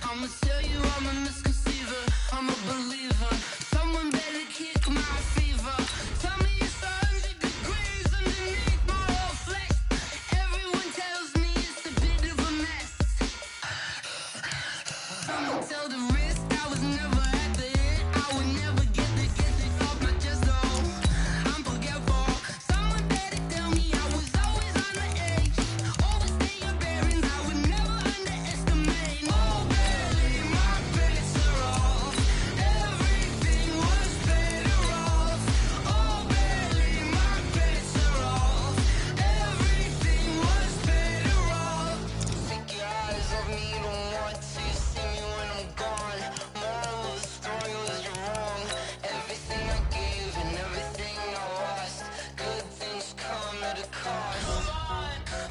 I'ma tell you I'm a misconceiver, I'm a believer. Someone better kick my fever. Tell me it's 100 degrees underneath my whole flesh. Everyone tells me it's a bit of a mess. I'ma tell the risk I was never at the end. I would never get this off my chest though. I'm forgetful. Someone better tell me I was always on the edge. Overstay your bearings, I would never underestimate. Oh, barely my bets are off. Everything was better off. Oh, barely my bets are off. Everything was better off. Take your eyes off me, don't want to see me when I'm gone. Moral of the story was you're wrong. Everything I gave and everything I lost. Good things come at a cost.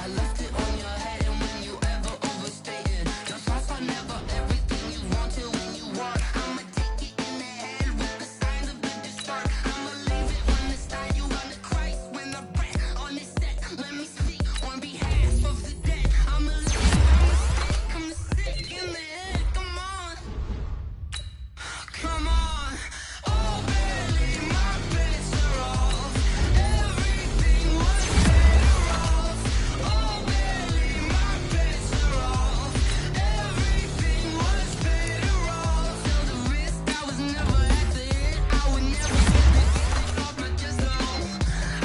I left it on your head, and when you ever overstated, your thoughts are never everything you wanted when you want. I'ma take it in the head with the signs of the distort. I'ma leave it when the style you on the Christ when the breath on this set. Let me speak on behalf of the dead. I'm a sick in the head. Come on, come on. Oh, barely my bets are off. Everything was better off. Oh, barely my bets are off. Everything was better off. Till the risk I was never at the end. I would never get this off my chest though.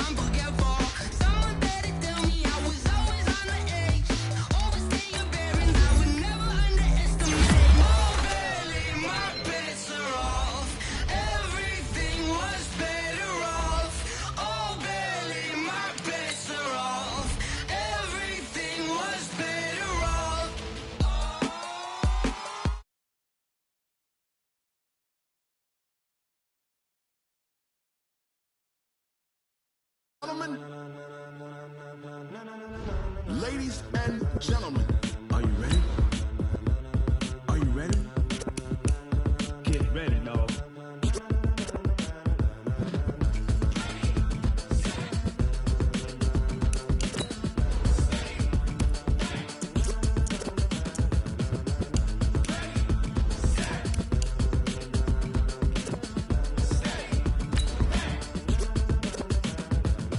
I'm forgetful. Someone better tell me I was always on the edge. Overstay your bearings, I would never underestimate. Oh, barely my bets are off. Everything was better off. Oh, barely my bets are off. Everything was better off. Gentlemen, ladies and gentlemen, are you ready? Are you ready? Get ready, dog.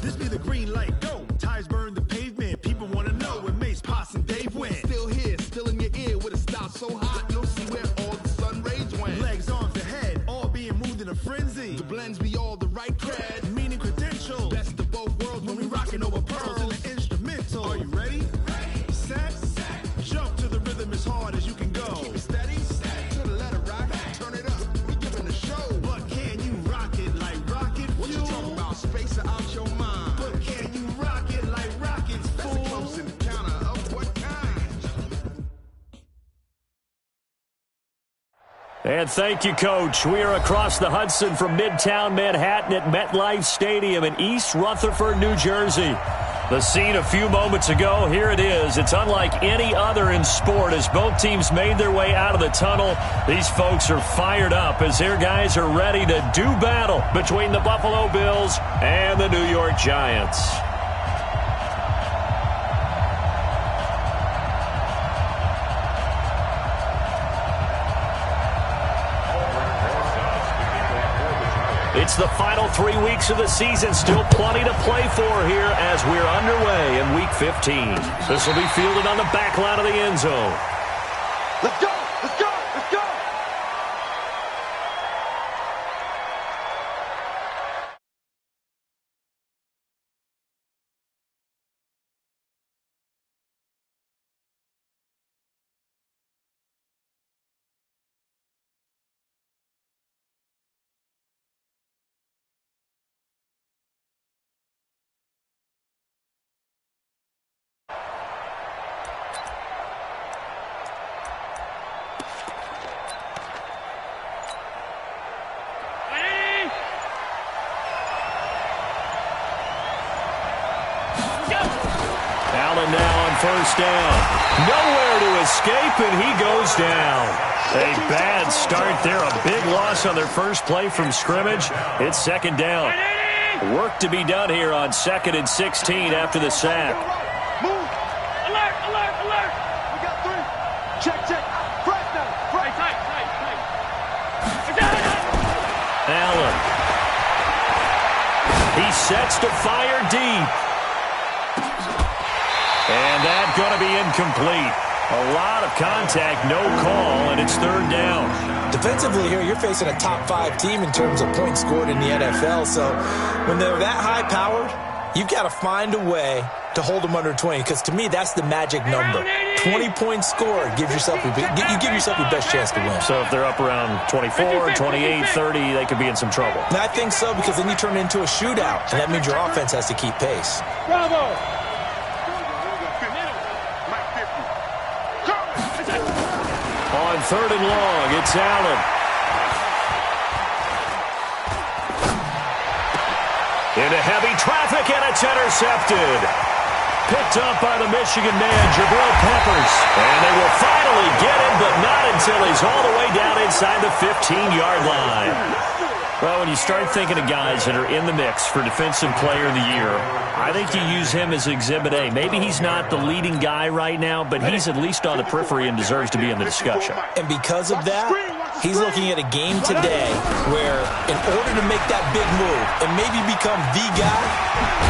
This be the green light, go. Tires burn the pavement. People wanna know where Mace, Potts, and Dave went. Still here, still in your ear with a style so hot, you'll see where all the sun rays went. Legs, arms, and head, all being moved in a frenzy. The blends be all the right cred, meaning credentials. Best of both worlds when we rockin' over pearls in the instrumental. Are you ready? Set. Jump to the rhythm as hard as you can go. Keep it steady. To the letter right. Turn it up. We giving the show. But can you rock it like rocket fuel? What you talking about? Space out your mind. But can you rock it like rockets, fool? That's a close encounter of what kind? And thank you, Coach. We are across the Hudson from Midtown Manhattan at MetLife Stadium in East Rutherford, New Jersey. The scene a few moments ago, here it is. It's unlike any other in sport as both teams made their way out of the tunnel. These folks are fired up as their guys are ready to do battle between the Buffalo Bills and the New York Giants. It's the final 3 weeks of the season. Still plenty to play for here as we're underway in Week 15. This will be fielded on the back line of the end zone. Let's go! Let's go! Let's go! Allen now on first down. Nowhere to escape, and he goes down. A bad start there. A big loss on their first play from scrimmage. It's second down. Work to be done here on 2nd and 16 after the sack. Move. Alert, alert, alert. We got 3. Check, check. Fresh now. Fresh. Tight. Allen. He sets to fire deep. And that's going to be incomplete. A lot of contact, no call, and it's third down. Defensively here, you're facing a top-5 team in terms of points scored in the NFL. So when they're that high-powered, you've got to find a way to hold them under 20. Because to me, that's the magic number. 20 points scored gives yourself you give yourself your best chance to win. So if they're up around 24, 28, 30, they could be in some trouble. And I think so, because then you turn it into a shootout, and that means your offense has to keep pace. Bravo. On 3rd and long, it's Allen. Into heavy traffic, and it's intercepted. Picked up by the Michigan man, Jabril Peppers. And they will finally get him, but not until he's all the way down inside the 15-yard line. Well, when you start thinking of guys that are in the mix for Defensive Player of the Year, I think you use him as Exhibit A. Maybe he's not the leading guy right now, but he's at least on the periphery and deserves to be in the discussion. And because of that, he's looking at a game today where in order to make that big move and maybe become the guy,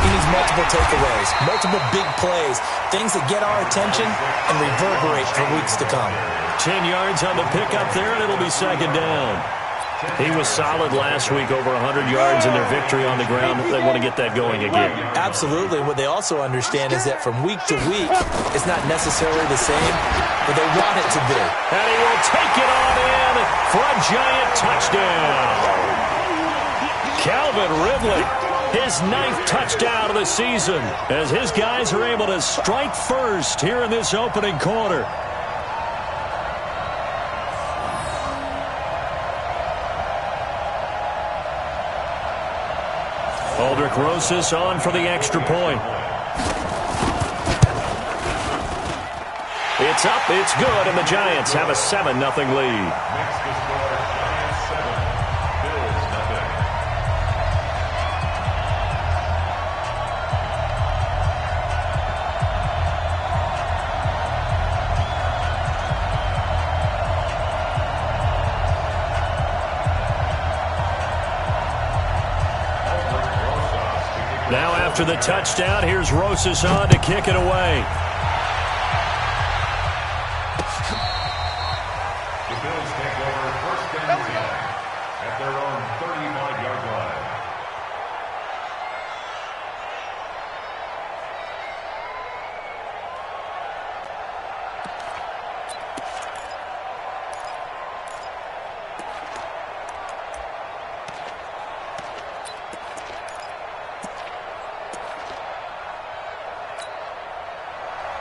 he needs multiple takeaways, multiple big plays, things that get our attention and reverberate for weeks to come. 10 yards on the pickup there, and it'll be second down. He was solid last week, over 100 yards in their victory on the ground. They want to get that going again. Absolutely. What they also understand is that from week to week, it's not necessarily the same, but they want it to be. And he will take it on in for a giant touchdown. Calvin Ridley, his 9th touchdown of the season, as his guys are able to strike first here in this opening quarter. Aldrich Rosas on for the extra point. It's up, it's good, and the Giants have a 7-0 lead. Now after the touchdown, here's Rosas on to kick it away. The Bills take over first and 10 at their own 35-yard line.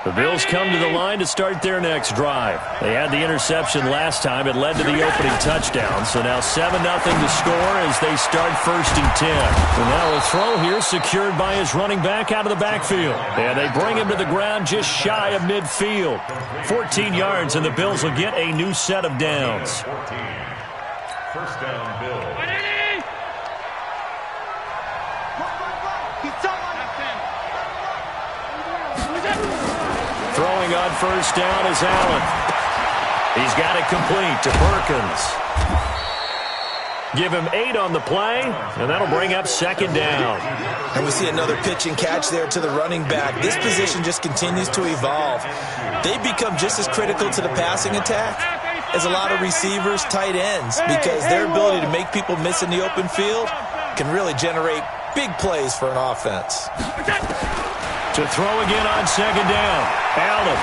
The Bills come to the line to start their next drive. They had the interception last time. It led to the opening touchdown. So now 7-0 to score as they start 1st and 10. And now a throw here secured by his running back out of the backfield. And they bring him to the ground just shy of midfield. 14 yards, and the Bills will get a new set of downs. 14. First down, Bills. Throwing on first down is Allen. He's got it complete to Perkins. Give him 8 on the play, and that'll bring up second down. And we see another pitch and catch there to the running back. This position just continues to evolve. They become just as critical to the passing attack as a lot of receivers, tight ends, because their ability to make people miss in the open field can really generate big plays for an offense. To throw again on second down, Allen.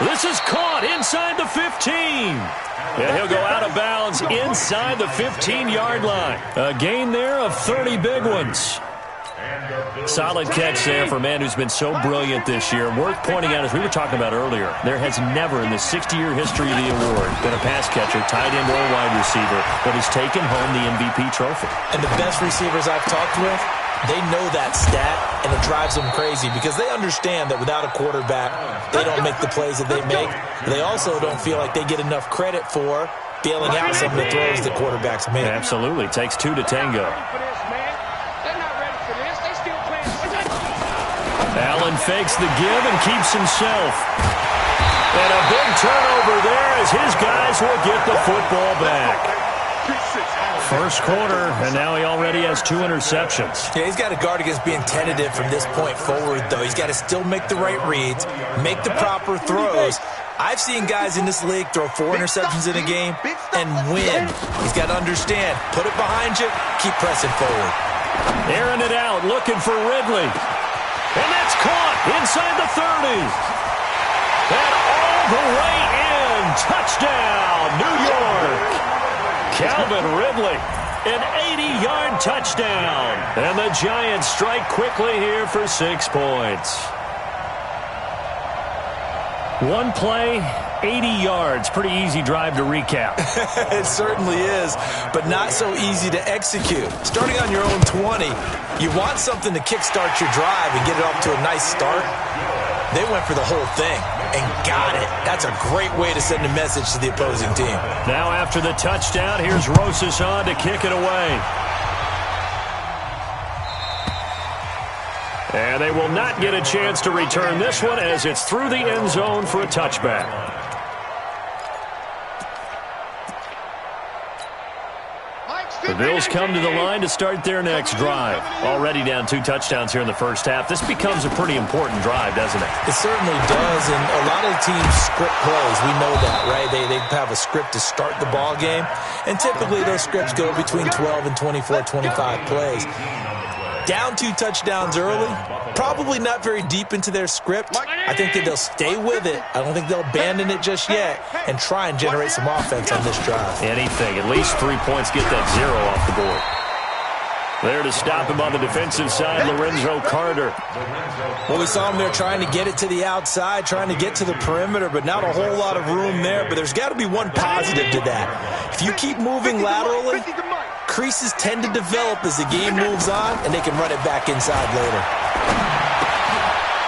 This is caught inside the 15. And he'll go out of bounds inside the 15-yard line. A gain there of 30 big ones. Solid catch there for a man who's been so brilliant this year. Worth pointing out, as we were talking about earlier, there has never in the 60-year history of the award been a pass catcher, tight end, or wide receiver that has taken home the MVP trophy. And the best receivers I've talked with, they know that stat, and it drives them crazy because they understand that without a quarterback, they don't make the plays that they make. They also don't feel like they get enough credit for bailing out some of the throws that quarterbacks make. Absolutely. Takes two to tango. Allen fakes the give and keeps himself. And a big turnover there as his guys will get the football back. First quarter, and now he already has 2 interceptions. Yeah, he's got to guard against being tentative from this point forward, though. He's got to still make the right reads, make the proper throws. I've seen guys in this league throw 4 interceptions in a game and win. He's got to understand, put it behind you, keep pressing forward. Airing it out, looking for Ridley. And that's caught inside the 30. And all the way in. Touchdown, New York. Calvin Ridley, an 80-yard touchdown. And the Giants strike quickly here for 6 points. One play, 80 yards. Pretty easy drive to recap. It certainly is, but not so easy to execute. Starting on your own 20, you want something to kickstart your drive and get it off to a nice start. They went for the whole thing and got it. That's a great way to send a message to the opposing team. Now after the touchdown, here's Rosas on to kick it away. And they will not get a chance to return this one as it's through the end zone for a touchback. The Bills come to the line to start their next drive. Already down 2 touchdowns here in the first half. This becomes a pretty important drive, doesn't it? It certainly does, and a lot of teams script plays. We know that, right? They have a script to start the ball game, and typically those scripts go between 12 and 24, 25 plays. Down 2 touchdowns early, probably not very deep into their script. I think that they'll stay with it. I don't think they'll abandon it just yet and try and generate some offense on this drive. Anything. At least 3 points, get that 0 off the board. There to stop him on the defensive side, Lorenzo Carter. Well, we saw him there trying to get it to the outside, trying to get to the perimeter, but not a whole lot of room there. But there's got to be one positive to that. If you keep moving laterally, creases tend to develop as the game moves on, and they can run it back inside later.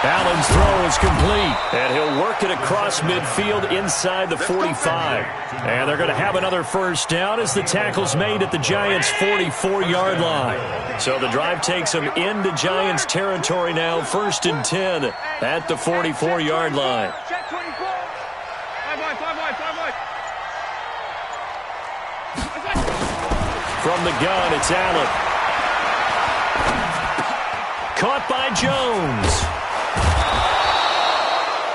Allen's throw is complete, and he'll work it across midfield inside the 45. And they're going to have another first down as the tackle's made at the Giants' 44-yard line. So the drive takes them into Giants territory now, 1st and 10 at the 44-yard line. Check 24. 5 wide. From the gun, it's Allen. Caught by Jones.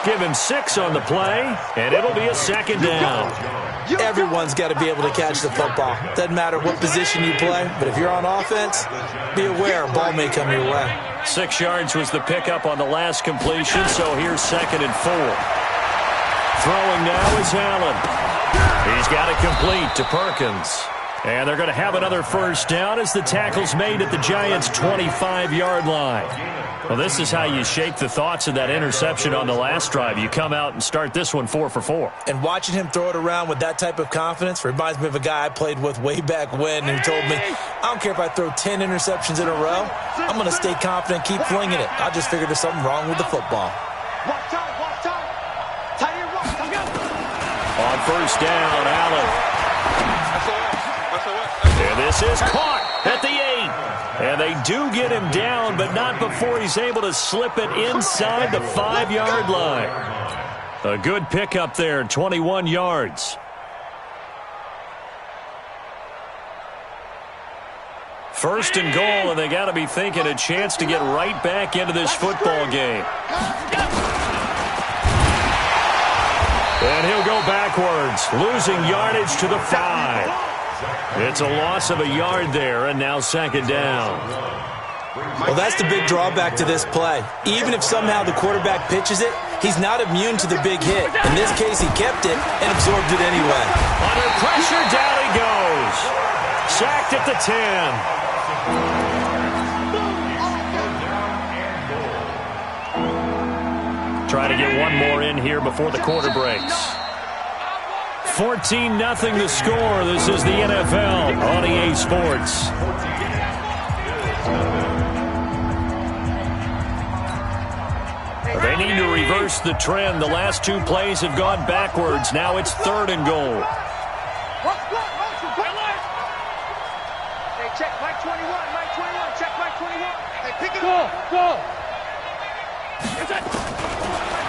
Give him 6 on the play, and it'll be a 2nd down. Everyone's got to be able to catch the football. Doesn't matter what position you play, but if you're on offense, be aware a ball may come your way. 6 yards was the pickup on the last completion, so here's 2nd and 4. Throwing now is Allen. He's got it complete to Perkins. And they're going to have another first down as the tackle's made at the Giants' 25-yard line. Well, this is how you shake the thoughts of that interception on the last drive. You come out and start this one 4 for 4. And watching him throw it around with that type of confidence reminds me of a guy I played with way back when who told me, I don't care if I throw 10 interceptions in a row. I'm going to stay confident, keep flinging it. I just figured there's something wrong with the football. On first down, Allen. And this is caught at the 8. And they do get him down, but not before he's able to slip it inside the 5-yard line. A good pickup there, 21 yards. First and goal, and they got to be thinking a chance to get right back into this football game. And he'll go backwards, losing yardage to the 5. It's a loss of a yard there, and now 2nd down. Well, that's the big drawback to this play. Even if somehow the quarterback pitches it, he's not immune to the big hit. In this case, he kept it and absorbed it anyway. Under pressure, down he goes. Sacked at the 10. try to get one more in here before the quarter breaks. 14-0 the score. This is the NFL on EA Sports. They need to reverse the trend. The last two plays have gone backwards. Now it's 3rd and goal. Hey, check Mike 21, Mike 21, check Mike 21. Hey, pick it up. Go.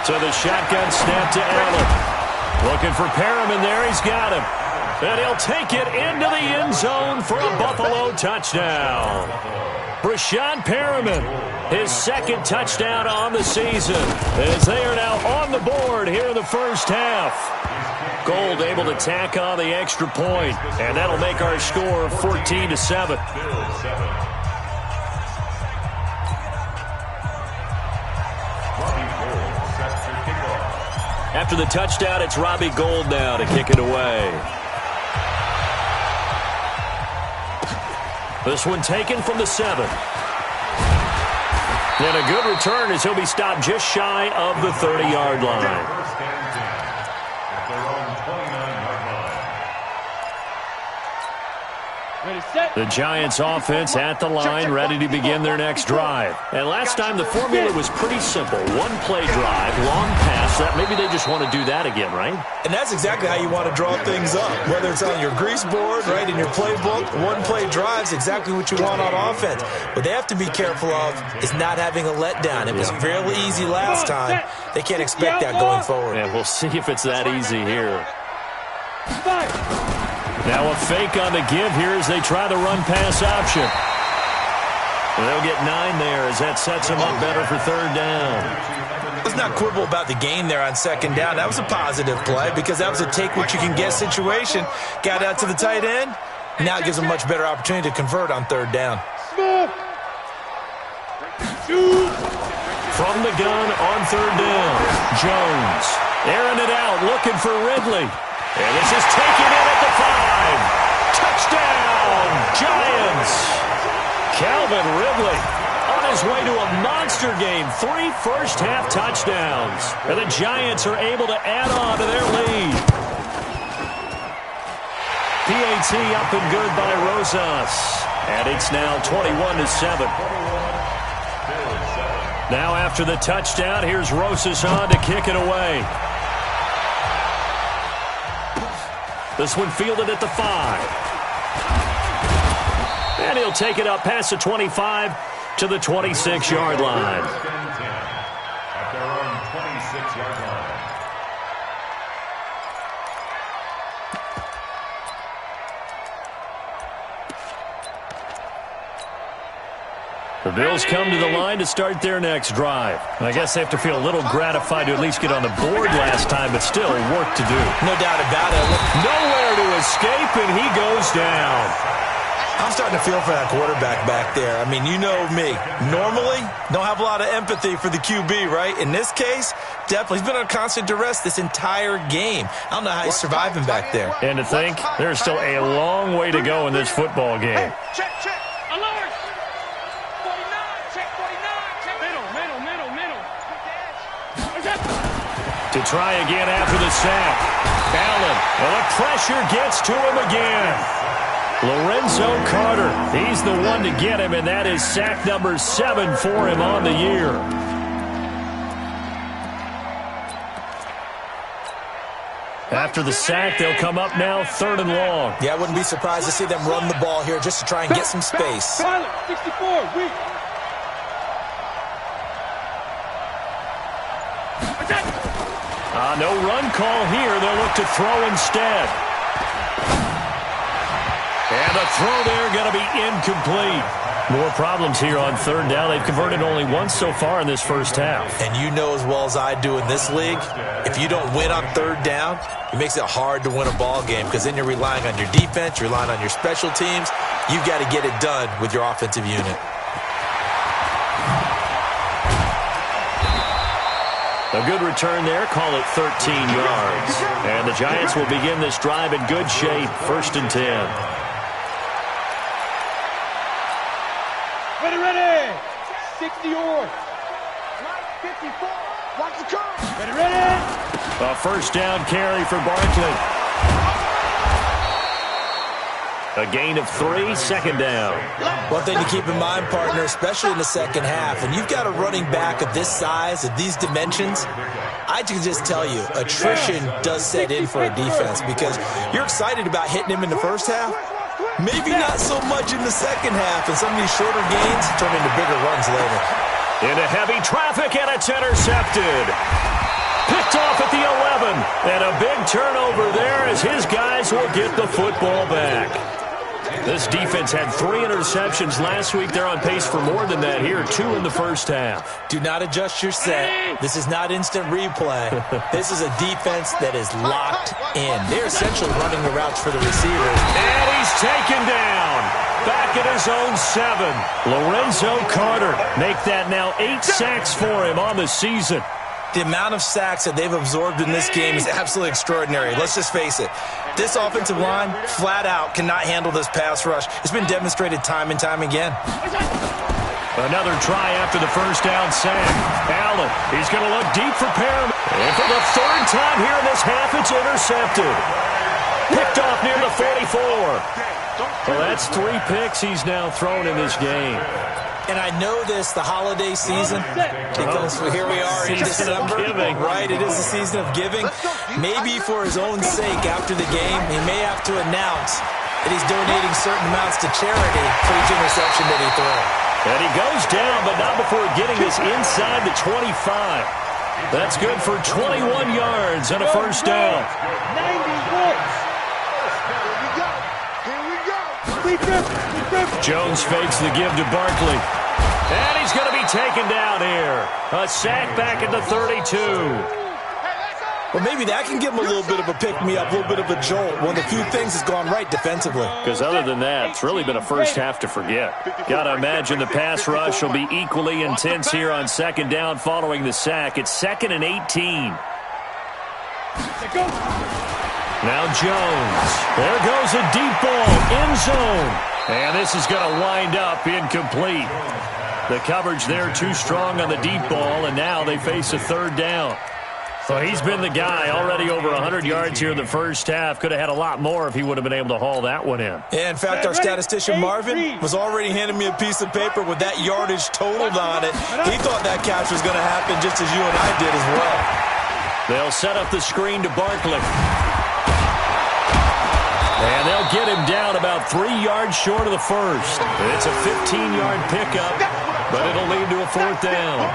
To the shotgun snap to Allen. Looking for Perriman there. He's got him. And he'll take it into the end zone for a Buffalo touchdown. Brashad Perriman, his 2nd touchdown on the season, as they are now on the board here in the first half. Gold able to tack on the extra point, and that'll make our score 14-7. After the touchdown, it's Robbie Gould now to kick it away. This one taken from the 7. And a good return as he'll be stopped just shy of the 30-yard line. First and 10 at their own 29-yard line. Ready, set. The Giants offense at the line, ready to begin their next drive. And last time the formula was pretty simple. One-play drive, long pass. That maybe they just want to do that again, right? And that's exactly how you want to draw things up. Whether it's on your grease board, right, in your playbook, one-play drives exactly what you want on offense. What they have to be careful of is not having a letdown. It was fairly easy last time. They can't expect that going forward. Yeah, we'll see if it's that easy here. Now a fake on the give here as they try the run-pass option. And they'll get 9 there as that sets them up better for 3rd down. Let's not quibble about the gain there on 2nd down. That was a positive play because that was a take-what-you-can-get situation. Got out to the tight end. Now it gives them a much better opportunity to convert on 3rd down. From the gun on 3rd down, Jones airing it out, looking for Ridley. And this is taken in at the 5. Touchdown, Giants. Calvin Ridley on his way to a monster game. 3 first-half touchdowns. And the Giants are able to add on to their lead. PAT up and good by Rosas. And it's now 21-7. Now after the touchdown, here's Rosas on to kick it away. This one fielded at the 5. And he'll take it up past the 25 to the 26-yard line. First and 10 at their own 26-yard line. The Bills come to the line to start their next drive. I guess they have to feel a little gratified to at least get on the board last time, but still work to do. No doubt about it. Nowhere to escape, and he goes down. I'm starting to feel for that quarterback back there. I mean, you know me. Normally, don't have a lot of empathy for the QB, right? In this case, definitely. He's been on constant duress this entire game. I don't know how he's surviving back there. And to think, there's still a long way to go in this football game. Check. Alert. 49, check 49. Check middle. To try again after the sack. Allen, and the pressure gets to him again. Lorenzo Carter, he's the one to get him, and that is sack number 7 for him on the year. After the sack, they'll come up now 3rd and long. Yeah, I wouldn't be surprised to see them run the ball here just to try and get some space. 64, weak. No run call here. They'll look to throw instead. And the throw there going to be incomplete. More problems here on 3rd down. They've converted only once so far in this first half. And you know as well as I do in this league, if you don't win on 3rd down, it makes it hard to win a ball game because then you're relying on your defense, you're relying on your special teams. You've got to get it done with your offensive unit. A good return there. Call it 13 yards. And the Giants will begin this drive in good shape. 1st and 10. Ready. 60 yards. 54. Watch the curve. Ready. A first down carry for Barkley. A gain of 3, second down. One thing to keep in mind, partner, especially in the second half, and you've got a running back of this size, of these dimensions, I can just tell you, attrition does set in for a defense because you're excited about hitting him in the first half. Maybe not so much in the second half, and some of these shorter gains turn into bigger runs later. Into heavy traffic, and it's intercepted. Picked off at the 11, and a big turnover there as his guys will get the football back. This defense had 3 interceptions last week. They're on pace for more than that here, 2 in the first half. Do not adjust your set. This is not instant replay. This is a defense that is locked in. They're essentially running the routes for the receivers. And he's taken down. Back at his own 7. Lorenzo Carter. Make that now 8 sacks for him on the season. The amount of sacks that they've absorbed in this game is absolutely extraordinary. Let's just face it. This offensive line, flat out, cannot handle this pass rush. It's been demonstrated time and time again. Another try after the first down sack. Allen, he's going to look deep for Perriman. And for the 3rd time here in this half, it's intercepted. Picked off near the 44. Well, that's 3 picks he's now thrown in this game. And I know this, the holiday season, because here we are in December, right? It is the season of giving. Maybe for his own sake after the game, he may have to announce that he's donating certain amounts to charity for each interception that he throws. And he goes down, but not before getting this inside the 25. That's good for 21 yards and a first down. 90 volts. Here we go. Jones fakes the give to Barkley. And he's going to be taken down here. A sack back at the 32. Well, maybe that can give him a little bit of a pick-me-up, a little bit of a jolt. One of the few things that's gone right defensively. Because other than that, it's really been a first half to forget. Got to imagine the pass rush will be equally intense here on second down following the sack. It's 2nd and 18. Now Jones. There goes a deep ball. End zone. And this is going to wind up incomplete. The coverage there too strong on the deep ball, and now they face a 3rd down. So he's been the guy, already over 100 yards here in the first half. Could have had a lot more if he would have been able to haul that one in. Yeah, in fact, our statistician Marvin was already handing me a piece of paper with that yardage totaled on it. He thought that catch was going to happen just as you and I did as well. They'll set up the screen to Barkley. And they'll get him down about 3 yards short of the first. It's a 15-yard pickup, but it'll lead to a 4th down.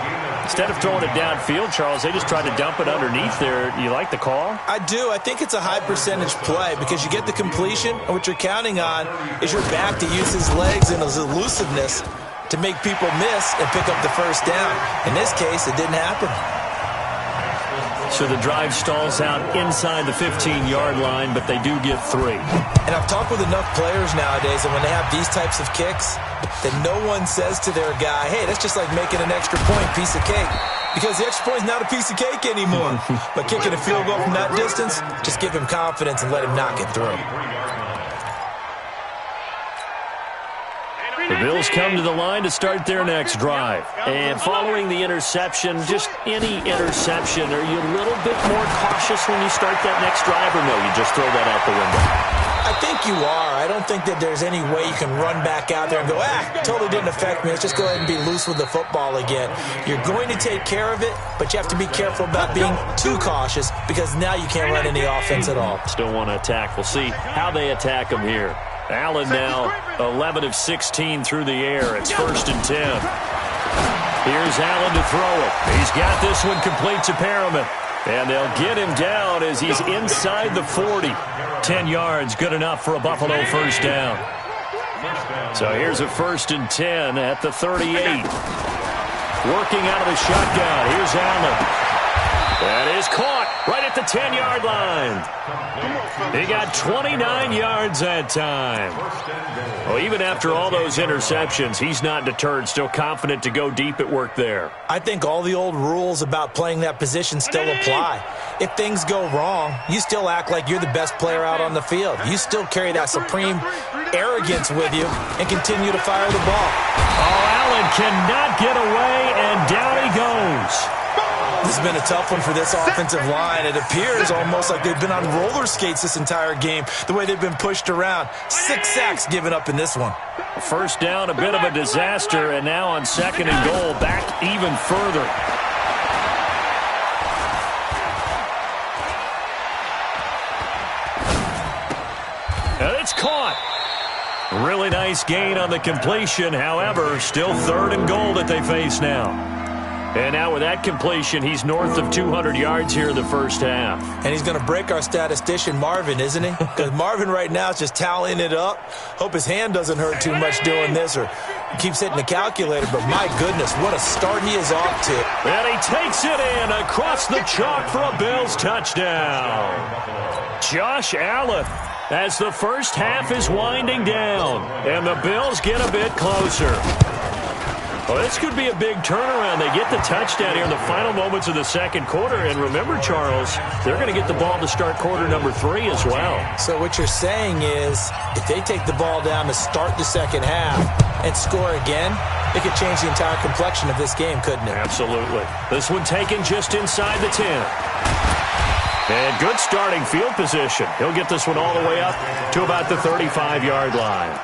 Instead of throwing it downfield, Charles, they just tried to dump it underneath there. You like the call? I do. I think it's a high-percentage play because you get the completion, and what you're counting on is your back to use his legs and his elusiveness to make people miss and pick up the first down. In this case, it didn't happen. So the drive stalls out inside the 15-yard line, but they do get 3. And I've talked with enough players nowadays, and when they have these types of kicks, that no one says to their guy, hey, that's just like making an extra point, piece of cake. Because the extra point is not a piece of cake anymore. But kicking a field goal from that distance, just give him confidence and let him knock it through. The Bills come to the line to start their next drive. And following the interception, just any interception, are you a little bit more cautious when you start that next drive, or no, you just throw that out the window? I think you are. I don't think that there's any way you can run back out there and go, totally didn't affect me. Let's just go ahead and be loose with the football again. You're going to take care of it, but you have to be careful about being too cautious because now you can't run any offense at all. Still want to attack. We'll see how they attack him here. Allen now 11 of 16 through the air. It's 1st and 10. Here's Allen to throw it. He's got this one complete to Perriman. And they'll get him down as he's inside the 40. 10 yards, good enough for a Buffalo first down. So here's a 1st and 10 at the 38. Working out of the shotgun. Here's Allen. That is caught right at the 10-yard line. He got 29 yards that time. Well, even after all those interceptions, he's not deterred, still confident to go deep at work there. I think all the old rules about playing that position still apply. If things go wrong, you still act like you're the best player out on the field. You still carry that supreme arrogance with you and continue to fire the ball. Oh, Allen cannot get away, and down he goes. This has been a tough one for this offensive line. It appears almost like they've been on roller skates this entire game, the way they've been pushed around. 6 sacks given up in this one. First down, a bit of a disaster, and now on 2nd and goal, back even further. And it's caught. Really nice gain on the completion. However, still 3rd and goal that they face now. And now with that completion, he's north of 200 yards here in the first half. And he's going to break our statistician, Marvin, isn't he? Because Marvin right now is just tallying it up. Hope his hand doesn't hurt too much doing this or keeps hitting the calculator. But my goodness, what a start he is off to. And he takes it in across the chalk for a Bills touchdown. Josh Allen, as the first half is winding down, and the Bills get a bit closer. Well, this could be a big turnaround. They get the touchdown here in the final moments of the second quarter. And remember, Charles, they're going to get the ball to start quarter number 3 as well. So what you're saying is if they take the ball down to start the second half and score again, it could change the entire complexion of this game, couldn't it? Absolutely. This one taken just inside the 10. And good starting field position. He'll get this one all the way up to about the 35-yard line.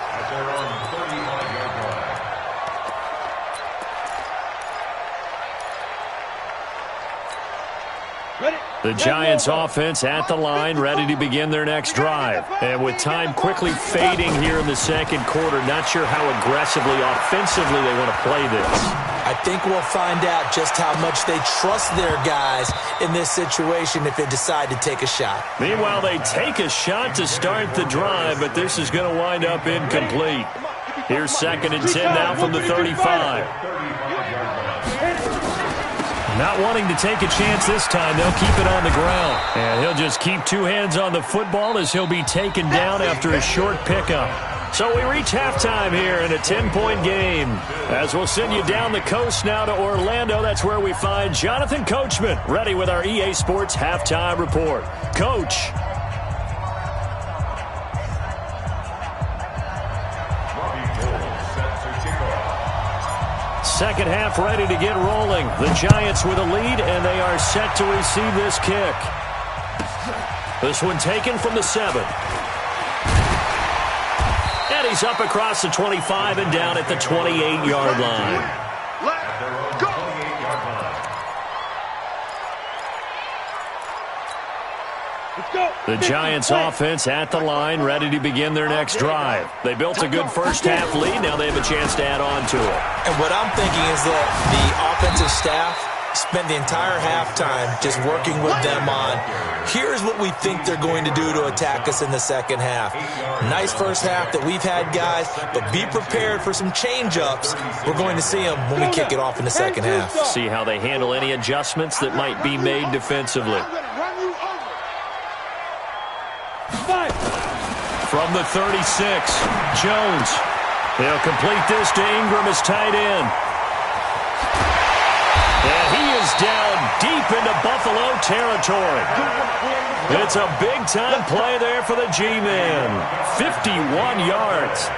The Giants offense at the line, ready to begin their next drive. And with time quickly fading here in the second quarter, not sure how aggressively, offensively they want to play this. I think we'll find out just how much they trust their guys in this situation if they decide to take a shot. Meanwhile, they take a shot to start the drive, but this is going to wind up incomplete. Here's 2nd and 10 now from the 35. Not wanting to take a chance this time, they'll keep it on the ground. And he'll just keep 2 hands on the football as he'll be taken down after a short pickup. So we reach halftime here in a 10-point game. As we'll send you down the coast now to Orlando, that's where we find Jonathan Coachman, ready with our EA Sports Halftime Report. Coach. Second half ready to get rolling. The Giants with a lead, and they are set to receive this kick. This one taken from the 7. And he's up across the 25 and down at the 28-yard line. Let's go! The Giants offense at the line, ready to begin their next drive. They built a good first half lead. Now they have a chance to add on to it. And what I'm thinking is that the offensive staff spent the entire halftime just working with them on, here's what we think they're going to do to attack us in the second half. Nice first half that we've had, guys, but be prepared for some change-ups. We're going to see them when we kick it off in the second half. See how they handle any adjustments that might be made defensively. From the 36, Jones. He'll complete this to Ingram as tight end. And he is down deep into Buffalo territory. It's a big-time play there for the G-Man. 51 yards.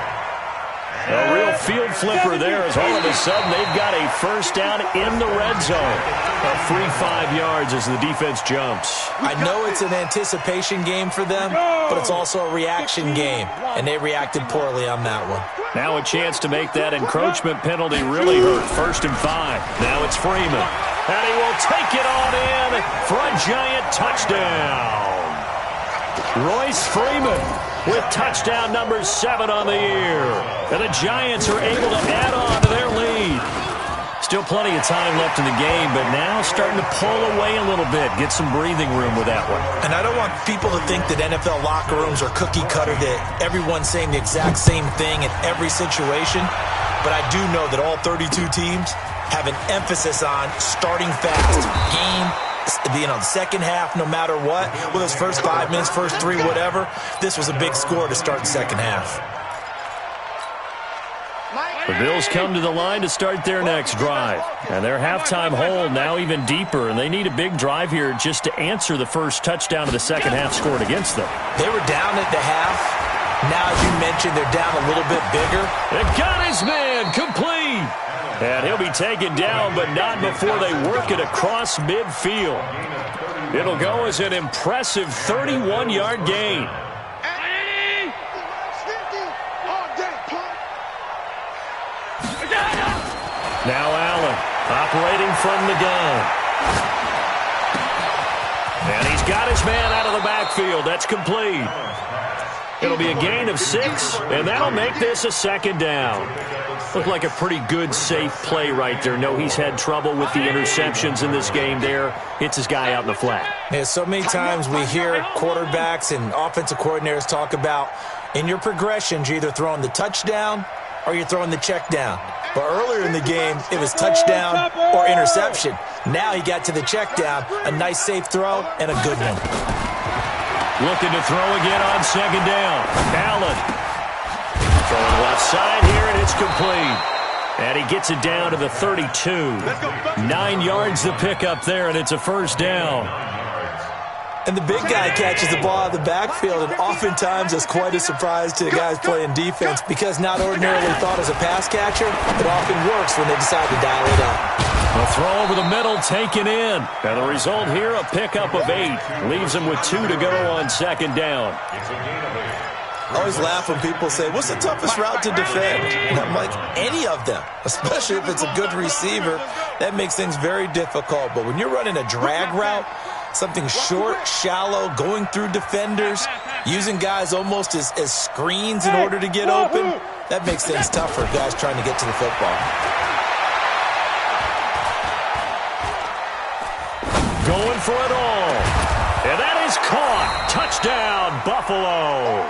A real field flipper there as all of a sudden they've got a first down in the red zone. A free 5 yards as the defense jumps. I know it's an anticipation game for them, but it's also a reaction game, and they reacted poorly on that one. Now a chance to make that encroachment penalty really hurt. 1st and 5. Now it's Freeman. And he will take it on in for a giant touchdown. Royce Freeman with touchdown number 7 on the year. And the Giants are able to add on to their lead. Still plenty of time left in the game, but now starting to pull away a little bit. Get some breathing room with that one. And I don't want people to think that NFL locker rooms are cookie cutter, that everyone's saying the exact same thing in every situation. But I do know that all 32 teams have an emphasis on starting fast. The second half, no matter what, with those first 5 minutes, first 3, whatever, this was a big score to start the second half. The Bills come to the line to start their next drive. And their halftime hole now even deeper, and they need a big drive here just to answer the first touchdown of the second half scored against them. They were down at the half. Now, as you mentioned, they're down a little bit bigger. It got his man complete. And he'll be taken down, but not before they work it across midfield. It'll go as an impressive 31-yard gain. Now Allen operating from the gun. And he's got his man out of the backfield. That's complete. It'll be a gain of 6, and that'll make this a second down. Looked like a pretty good, safe play right there. No, he's had trouble with the interceptions in this game there. Hits his guy out in the flat. Yeah, so many times we hear quarterbacks and offensive coordinators talk about in your progressions, you're either throwing the touchdown or you're throwing the check down. But earlier in the game, it was touchdown or interception. Now he got to the check down, a nice safe throw, and a good one. Looking to throw again on second down. Allen throwing left side here, and it's complete. And he gets it down to the 32. 9 yards to pick up there, and it's a first down. And the big guy catches the ball out of the backfield, and oftentimes it's quite a surprise to the guys playing defense because not ordinarily thought as a pass catcher, it often works when they decide to dial it up. A throw over the middle taken in. And the result here, a pickup of 8. Leaves him with 2 to go on second down. I always laugh when people say, what's the toughest route to defend? And I'm like, any of them, especially if it's a good receiver. That makes things very difficult. But when you're running a drag route, something short, shallow, going through defenders, using guys almost as screens in order to get open, that makes things tough for guys trying to get to the football. Going for it all. And that is caught. Touchdown, Buffalo.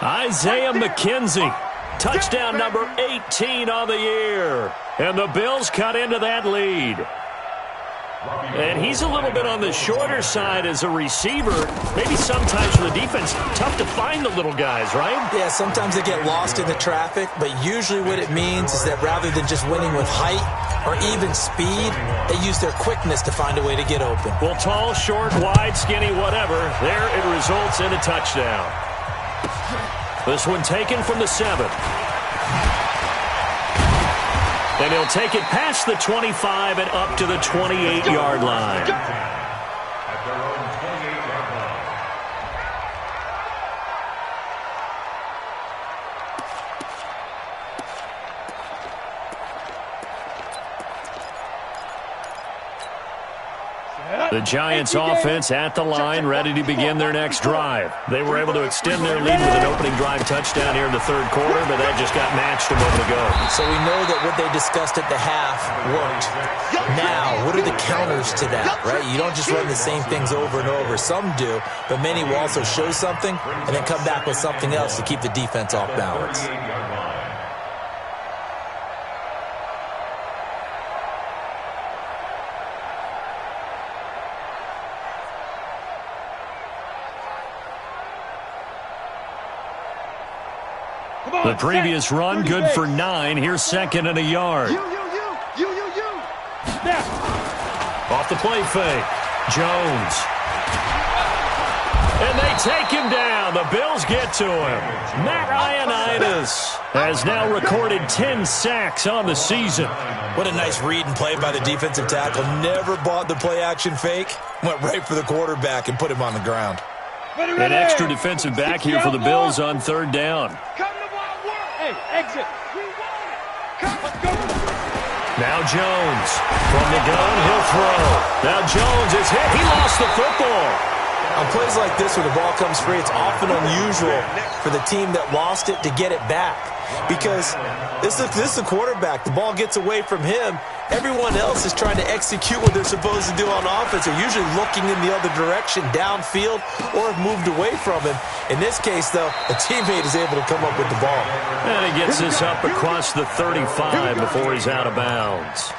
Isaiah McKenzie. Touchdown number 18 on the year. And the Bills cut into that lead. And he's a little bit on the shorter side as a receiver. Maybe sometimes for the defense, tough to find the little guys, right? Yeah, sometimes they get lost in the traffic, but usually what it means is that rather than just winning with height or even speed, they use their quickness to find a way to get open. Well, tall, short, wide, skinny, whatever, there it results in a touchdown. This one taken from the 7. And he'll take it past the 25 and up to the 28-yard line. At their own 28-yard line. The Giants offense at the line, ready to begin their next drive. They were able to extend their lead with an opening drive touchdown here in the third quarter, but that just got matched a moment ago. So we know that what they discussed at the half worked. Now, what are the counters to that, right? You don't just run the same things over and over. Some do, but many will also show something and then come back with something else to keep the defense off balance. The previous run, good for 9. Here's second and a yard. Off the play fake. Jones. And they take him down. The Bills get to him. Matt Ioannidis has now recorded 10 sacks on the season. What a nice read and play by the defensive tackle. Never bought the play-action fake. Went right for the quarterback and put him on the ground. An extra defensive back here for the Bills on third down. Exit. Now Jones. From the gun, he'll throw. Now Jones is hit. He lost the football. On plays like this where the ball comes free, it's often unusual for the team that lost it to get it back. Because this is the quarterback. The ball gets away from him. Everyone else is trying to execute what they're supposed to do on offense. They're usually looking in the other direction, downfield, or have moved away from him. In this case, though, a teammate is able to come up with the ball. And he gets this up across the 35 before he's out of bounds.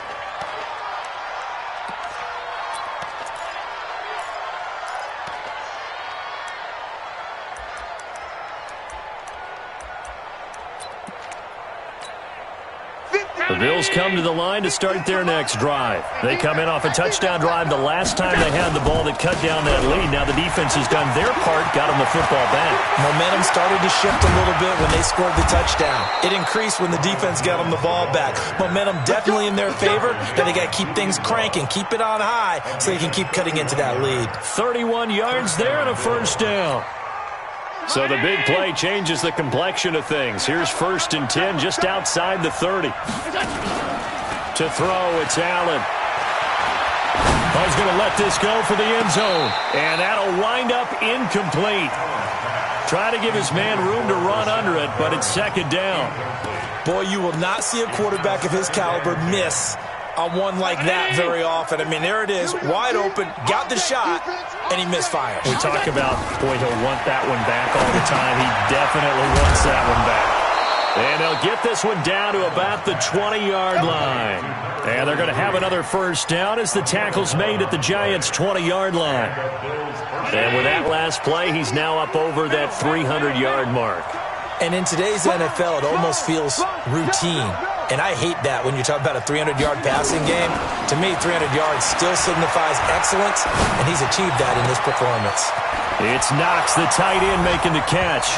The Bills come to the line to start their next drive. They come in off a touchdown drive the last time they had the ball that cut down that lead. Now the defense has done their part, got them the football back. Momentum started to shift a little bit when they scored the touchdown. It increased when the defense got them the ball back. Momentum definitely in their favor. Now they got to keep things cranking, keep it on high so they can keep cutting into that lead. 31 yards there and a first down. So the big play changes the complexion of things. Here's 1st and 10 just outside the 30. To throw, it's Allen. He's going to let this go for the end zone. And that'll wind up incomplete. Trying to give his man room to run under it, but it's 2nd down. Boy, you will not see a quarterback of his caliber miss on one like that very often. I mean, there it is, wide open, got the shot, and he misfires. We talk about, boy, he'll want that one back all the time. He definitely wants that one back. And they'll get this one down to about the 20-yard line. And they're going to have another first down as the tackle's made at the Giants' 20-yard line. And with that last play, he's now up over that 300-yard mark. And in today's NFL, it almost feels routine. And I hate that when you talk about a 300-yard passing game. To me, 300 yards still signifies excellence, and he's achieved that in this performance. It's Knox, the tight end, making the catch.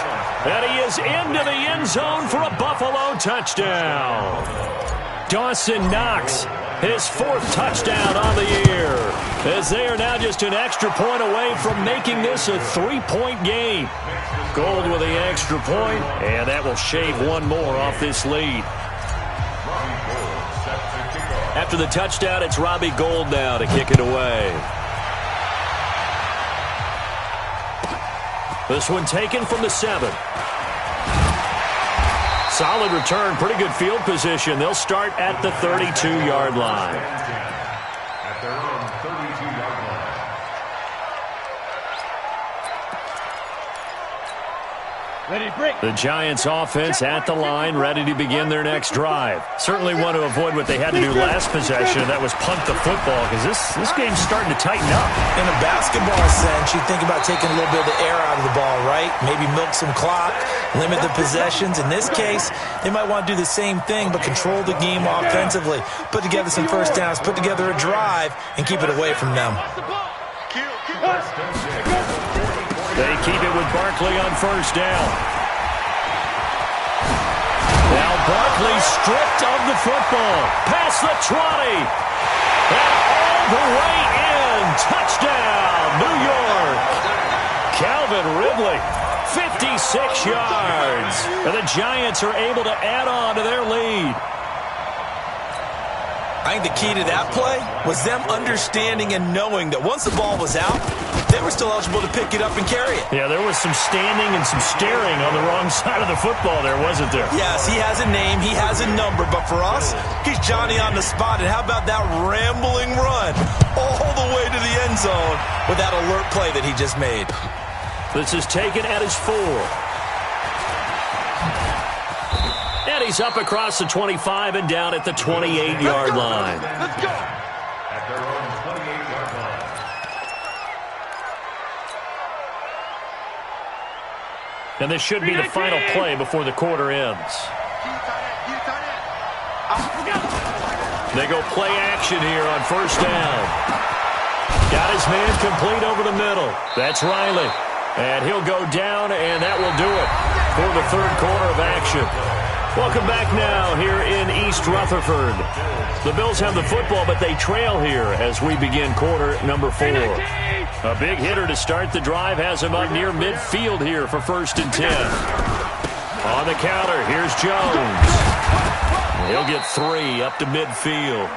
And he is into the end zone for a Buffalo touchdown. Dawson Knox, his 4th touchdown on the year, as they are now just an extra point away from making this a 3-point game. Gold with the extra point, and that will shave one more off this lead. After the touchdown, it's Robbie Gould now to kick it away. This one taken from the 7. Solid return, pretty good field position. They'll start at the 32-yard line. At their own 32-yard line. The Giants offense at the line, ready to begin their next drive. Certainly want to avoid what they had to do last possession, and that was punt the football, because this game's starting to tighten up. In a basketball sense, you think about taking a little bit of the air out of the ball, right? Maybe milk some clock, limit the possessions. In this case, they might want to do the same thing, but control the game offensively. Put together some first downs, put together a drive, and keep it away from them. They keep it with Barkley on first down. Now Barkley stripped of the football. Past the 20. And all the way in. Touchdown, New York. Calvin Ridley, 56 yards. And the Giants are able to add on to their lead. I think the key to that play was them understanding and knowing that once the ball was out, they were still eligible to pick it up and carry it. Yeah, there was some standing and some staring on the wrong side of the football there, wasn't there? Yes, he has a name, he has a number, but for us, he's Johnny on the spot. And how about that rambling run all the way to the end zone with that alert play that he just made? This is taken at his 4. And he's up across the 25 and down at the 28-yard line. Let's go. At their own 28-yard line. And this should be the final play before the quarter ends. They go play action here on first down. Got his man complete over the middle. That's Riley. And he'll go down, and that will do it for the 3rd quarter of action. Welcome back now here in East Rutherford. The Bills have the football, but they trail here as we begin quarter number 4. A big hitter to start the drive has him up near midfield here for 1st and 10. On the counter, here's Jones. He'll get 3 up to midfield.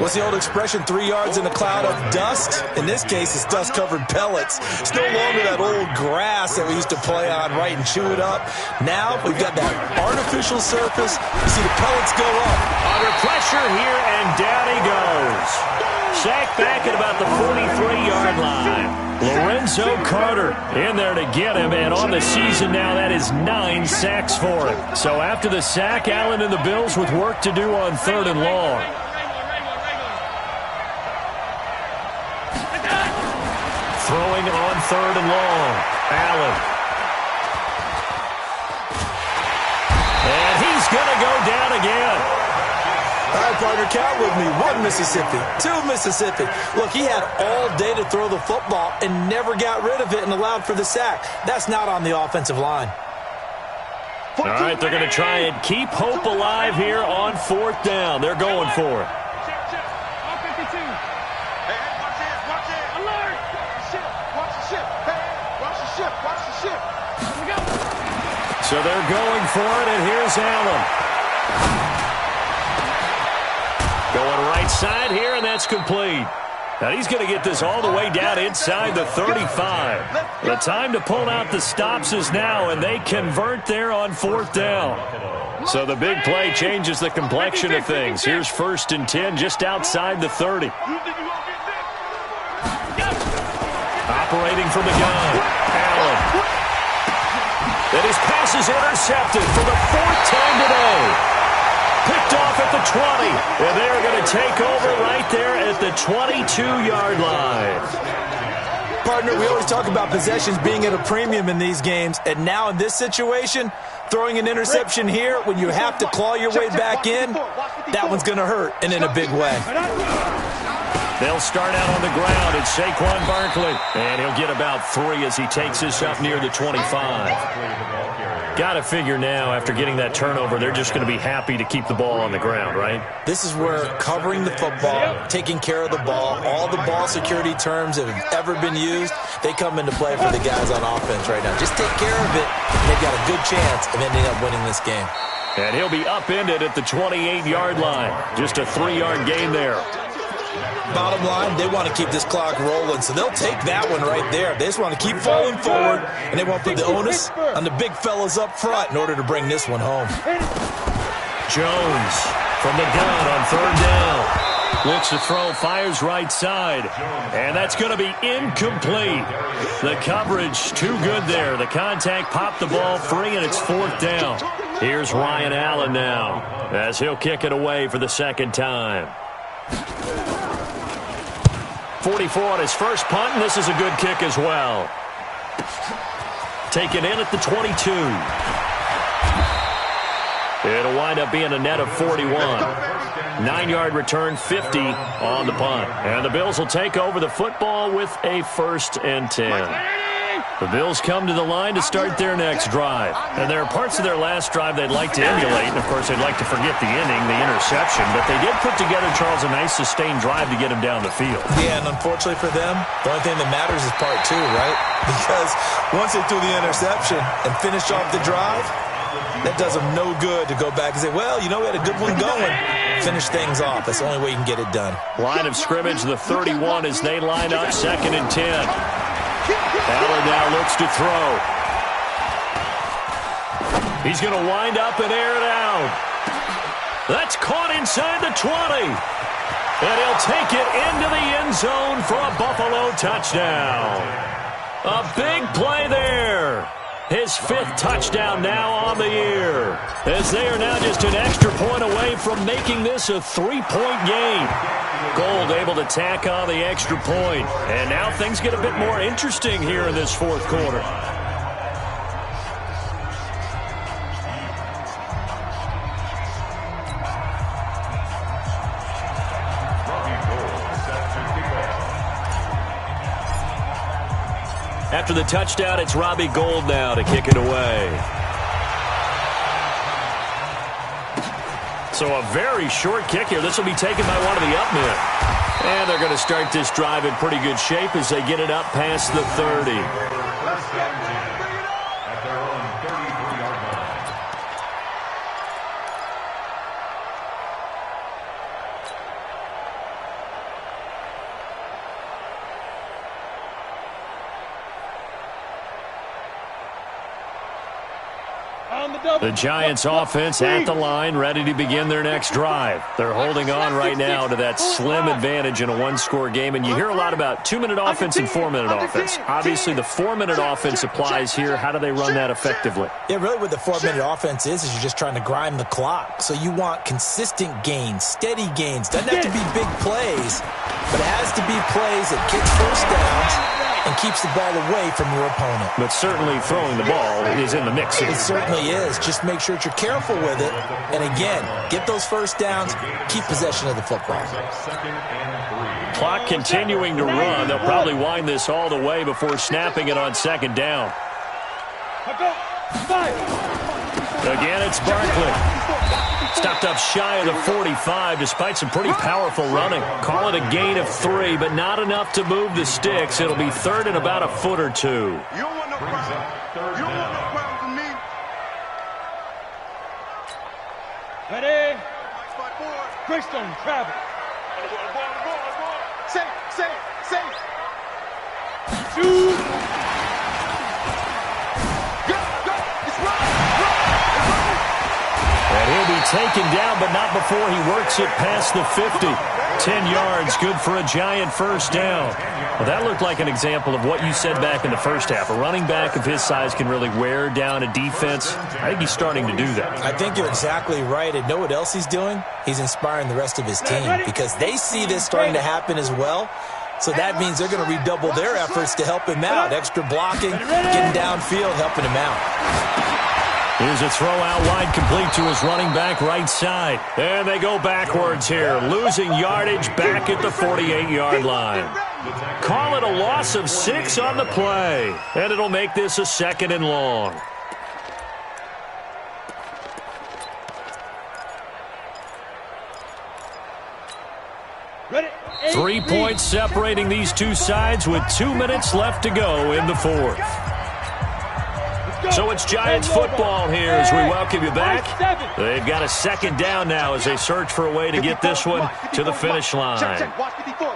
What's the old expression, 3 yards in a cloud of dust? In this case, it's dust-covered pellets. It's no longer that old grass that we used to play on, right, and chew it up. Now we've got that artificial surface. You see the pellets go up. Under pressure here, and down he goes. Sacked back at about the 43-yard line. Lorenzo Carter in there to get him, and on the season now, that is 9 sacks for him. So after the sack, Allen and the Bills with work to do on 3rd and long. Throwing on 3rd and long. Allen. And he's going to go down again. All right, partner, count with me. 1 Mississippi, 2 Mississippi. Look, he had all day to throw the football and never got rid of it and allowed for the sack. That's not on the offensive line. All right, they're going to try and keep hope alive here on 4th down. They're going for it. Check. All 52. Hey, watch it. Alert. Watch the ship. Hey, watch the ship. Here we go. So they're going for it, and here's Allen. Going right side here, and that's complete. Now he's going to get this all the way down inside the 35. The time to pull out the stops is now, and they convert there on 4th down. So the big play changes the complexion of things. Here's 1st and 10 just outside the 30. Operating from the gun, Allen. And his pass is intercepted for the 4th time today. Picked off at the 20, and they're going to take over right there at the 22-yard line. Partner, we always talk about possessions being at a premium in these games, and now in this situation, throwing an interception here when you have to claw your way back in, that one's going to hurt, and in a big way. They'll start out on the ground. It's Saquon Barkley, and he'll get about 3 as he takes this up near the 25. Got to figure now, after getting that turnover, they're just going to be happy to keep the ball on the ground, right? This is where covering the football, taking care of the ball, all the ball security terms that have ever been used, they come into play for the guys on offense right now. Just take care of it, and they've got a good chance of ending up winning this game. And he'll be upended at the 28-yard line. Just a 3-yard gain there. Bottom line, they want to keep this clock rolling, so they'll take that one right there. They just want to keep falling forward, and they won't put the onus on the big fellas up front in order to bring this one home. Jones from the gun on 3rd down. Looks to throw, fires right side, and that's going to be incomplete. The coverage too good there. The contact popped the ball free, and it's 4th down. Here's Ryan Allen now as he'll kick it away for the 2nd time. 44 on his first punt, and this is a good kick as well. Taken in at the 22. It'll wind up being a net of 41. 9-yard return, 50 on the punt. And the Bills will take over the football with a 1st and 10. The Bills come to the line to start their next drive. And there are parts of their last drive they'd like to emulate. And, of course, they'd like to forget the inning, the interception. But they did put together, Charles, a nice sustained drive to get him down the field. Yeah, and unfortunately for them, the only thing that matters is part 2, right? Because once they threw the interception and finished off the drive, that does them no good to go back and say, well, you know, we had a good one going. Finish things off. That's the only way you can get it done. Line of scrimmage, the 31 as they line up, 2nd and 10. Allen now looks to throw. He's going to wind up and air it out. That's caught inside the 20. And he'll take it into the end zone for a Buffalo touchdown. A big play there. His 5th touchdown now on the year, as they are now just an extra point away from making this a 3-point game. Gold able to tack on the extra point, and now things get a bit more interesting here in this 4th quarter. After the touchdown, it's Robbie Gould now to kick it away. So a very short kick here. This will be taken by one of the up men. And they're going to start this drive in pretty good shape as they get it up past the 30. At their own 33-yard line. The Giants offense at the line, ready to begin their next drive. They're holding on right now to that slim advantage in a 1-score game, and you hear a lot about 2-minute offense and 4-minute offense. Obviously, the 4-minute offense applies here. How do they run that effectively? Yeah, really what the 4-minute offense is you're just trying to grind the clock. So you want consistent gains, steady gains. Doesn't have to be big plays, but it has to be plays that get first downs and keeps the ball away from your opponent. But certainly throwing the ball is in the mix. It certainly is. Just make sure that you're careful with it. And again, get those first downs, keep possession of the football. Clock continuing to run. They'll probably wind this all the way before snapping it on second down. Again, it's Barkley. Stopped up shy of the 45 despite some pretty powerful running. Call it a gain of 3, but not enough to move the sticks. It'll be third and about a foot or two. You don't want no problem. You don't want no problem with me. Ready? Greystone, travel. Safe. Shoot. Go. It's right. And he'll be taken down, but not before he works it past the 50. 10 yards, good for a giant first down. Well, that looked like an example of what you said back in the first half. A running back of his size can really wear down a defense. I think he's starting to do that. I think you're exactly right. And know what else he's doing? He's inspiring the rest of his team because they see this starting to happen as well. So that means they're going to redouble their efforts to help him out. Extra blocking, getting downfield, helping him out. Here's a throw out wide, complete to his running back right side. And they go backwards here, losing yardage back at the 48-yard line. Call it a loss of 6 on the play. And it'll make this a 2nd and long. Ready? 3 points separating these two sides with 2 minutes left to go in the fourth. So it's Giants football here as we welcome you back. They've got a 2nd down now as they search for a way to get this one to the finish line. Watch 54.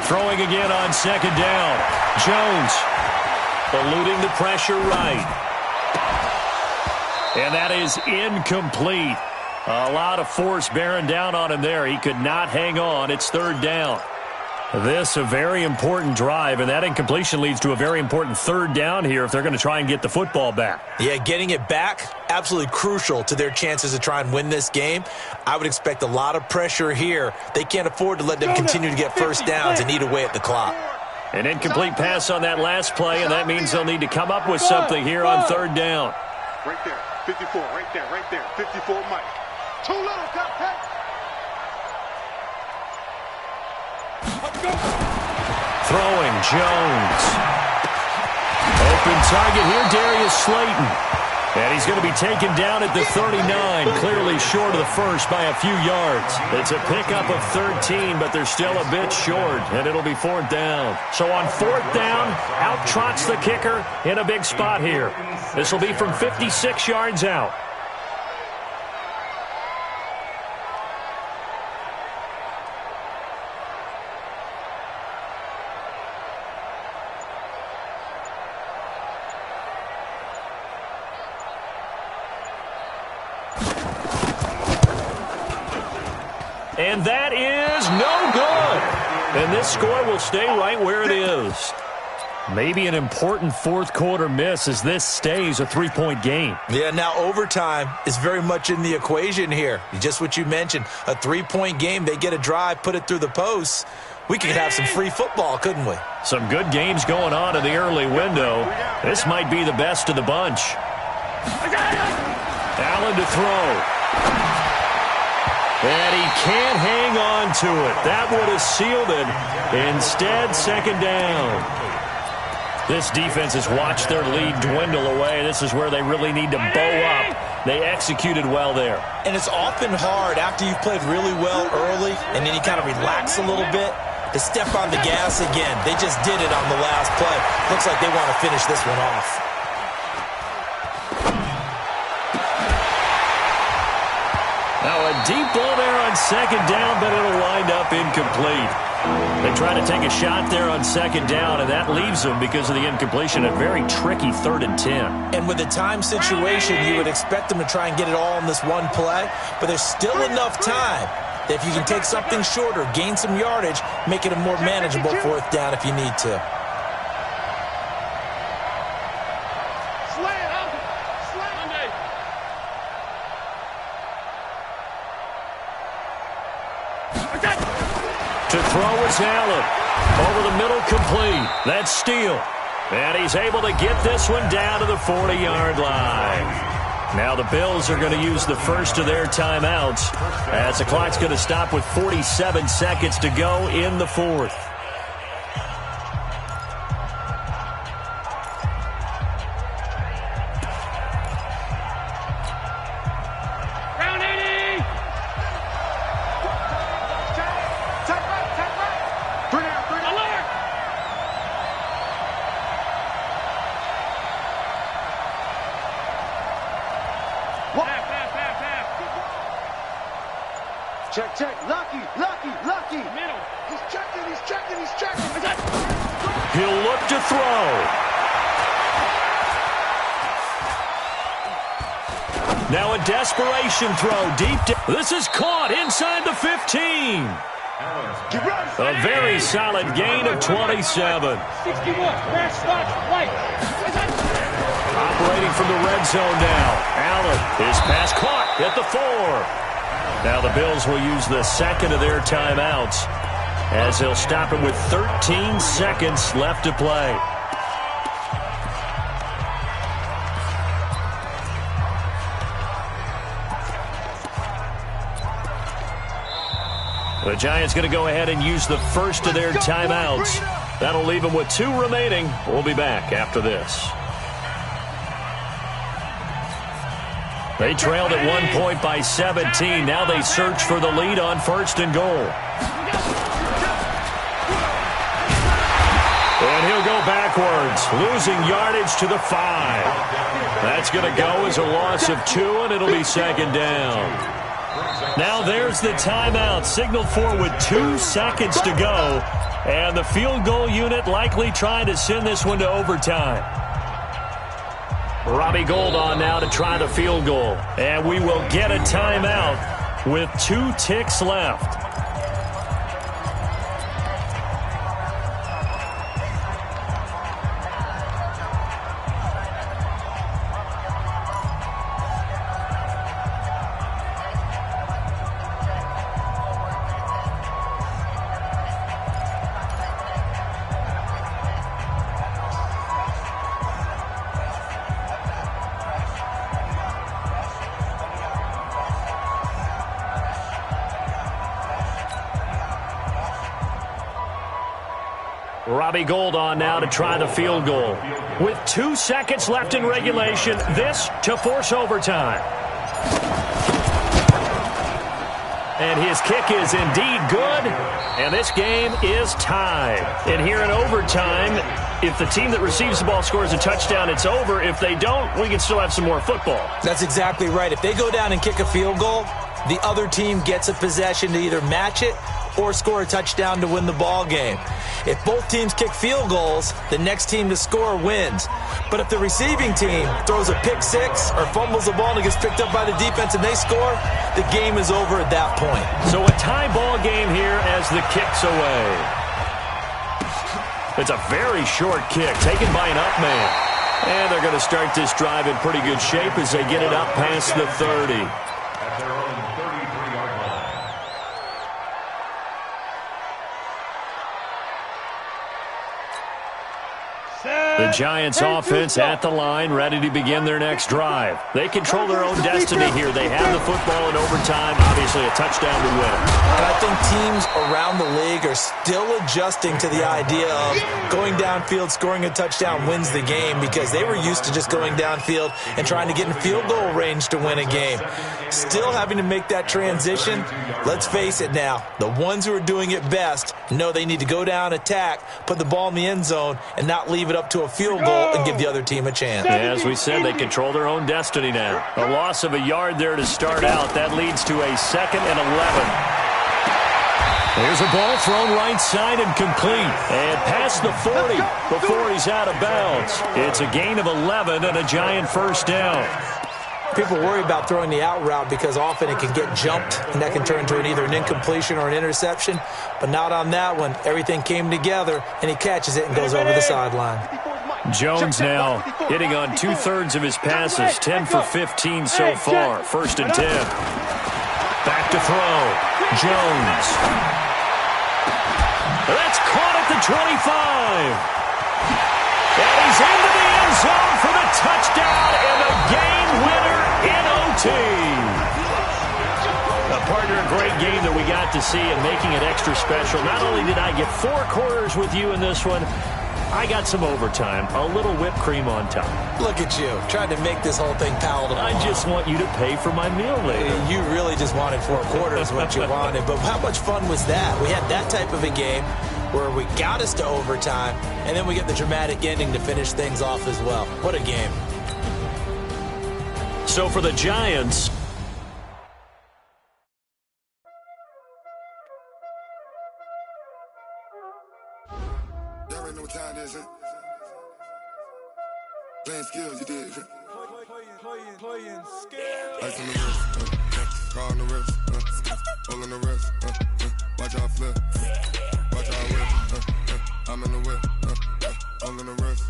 Throwing again on 2nd down. Jones eluding the pressure right. And that is incomplete. A lot of force bearing down on him there. He could not hang on. It's 3rd down. This a very important drive, and that incompletion leads to a very important 3rd down here if they're going to try and get the football back. Yeah, getting it back, absolutely crucial to their chances to try and win this game. I would expect a lot of pressure here. They can't afford to let them continue to get first downs and eat away at the clock. An incomplete pass on that last play, and that means they'll need to come up with something here on 3rd down. Right there. 54. Right there. 54 Mike. Too little, Captain. Throwing, Jones. Open target here, Darius Slayton. And he's going to be taken down at the 39, clearly short of the first by a few yards. It's a pickup of 13, but they're still a bit short, and it'll be 4th down. So on 4th down, out trots the kicker in a big spot here. This will be from 56 yards out. And that is no good. And this score will stay right where it is. Maybe an important 4th quarter miss as this stays a 3-point game. Yeah, now overtime is very much in the equation here. Just what you mentioned, a 3-point game. They get a drive, put it through the posts. We could have some free football, couldn't we? Some good games going on in the early window. This might be the best of the bunch. Allen to throw. And he can't hang on to it. That would have sealed it. Instead, 2nd down. This defense has watched their lead dwindle away. This is where they really need to bow up. They executed well there. And it's often hard after you've played really well early and then you kind of relax a little bit to step on the gas again. They just did it on the last play. Looks like they want to finish this one off. Now a deep ball there on 2nd down, but it'll wind up incomplete. They try to take a shot there on 2nd down, and that leaves them, because of the incompletion, a very tricky 3rd and 10. And with the time situation, you would expect them to try and get it all in this one play, but there's still enough time that if you can take something shorter, gain some yardage, make it a more manageable 4th down if you need to. To throw is Allen. Over the middle, complete. That's Steele. And he's able to get this one down to the 40-yard line. Now the Bills are going to use the first of their timeouts as the clock's going to stop with 47 seconds to go in the fourth. Check. Lucky. Middle. He's checking. He'll look to throw. Now a desperation throw deep. This is caught inside the 15. A very solid gain of 27. 61. Crash start. Right. Operating from the red zone now. Allen, his pass caught at the 4. Now the Bills will use the second of their timeouts as they'll stop it with 13 seconds left to play. The Giants going to go ahead and use the first of their timeouts. That'll leave them with 2 remaining. We'll be back after this. They trailed at one point by 17. Now they search for the lead on first and goal. And he'll go backwards, losing yardage to the 5. That's going to go as a loss of 2, and it'll be second down. Now there's the timeout, signaled for with 2 seconds to go. And the field goal unit likely trying to send this one to overtime. Robbie Gould on now to try the field goal. And we will get a timeout with 2 ticks left. Robbie Gould on now to try the field goal. With 2 seconds left in regulation, this to force overtime. And his kick is indeed good, and this game is tied. And here in overtime, if the team that receives the ball scores a touchdown, it's over. If they don't, we can still have some more football. That's exactly right. If they go down and kick a field goal, the other team gets a possession to either match it or score a touchdown to win the ball game. If both teams kick field goals, the next team to score wins. But if the receiving team throws a pick six or fumbles the ball and it gets picked up by the defense and they score, the game is over at that point. So a tie ball game here as the kick's away. It's a very short kick taken by an up man. And they're going to start this drive in pretty good shape as they get it up past the 30. At their own 33-yard line. The Giants offense at the line, ready to begin their next drive. They control their own destiny here. They have the football in overtime. Obviously, a touchdown would win it. And I think teams around the league are still adjusting to the idea of going downfield, scoring a touchdown wins the game, because they were used to just going downfield and trying to get in field goal range to win a game. Still having to make that transition. Let's face it now, the ones who are doing it best know they need to go down, attack, put the ball in the end zone, and not leave it up to a field goal and give the other team a chance. As we said, they control their own destiny now. A loss of a yard there to start out. That leads to a 2nd and 11. There's a ball thrown right side and complete. And past the 40 before he's out of bounds. It's a gain of 11 and a Giant first down. People worry about throwing the out route because often it can get jumped, and that can turn into either an incompletion or an interception. But not on that one. Everything came together, and he catches it and goes over the sideline. Jones now hitting on 2/3 of his passes, 10 for 15 so far. 1st and 10. Back to throw. Jones. That's caught at the 25. And he's into the end zone for the touchdown and the game winner in OT. Partner, a great game that we got to see and making it extra special. Not only did I get 4 quarters with you in this one, I got some overtime, a little whipped cream on top. Look at you, trying to make this whole thing palatable. I just want you to pay for my meal later. You really just wanted 4 quarters, what you wanted. But how much fun was that? We had that type of a game where we got us to overtime, and then we get the dramatic ending to finish things off as well. What a game. So for the Giants, y'all already know what time it is, huh? Playing skills, you did. Playing skills. Ice on the wrist, car on the wrist, hole on the wrist, watch out flip, watch out whip, I'm in the whip, hole in the wrist,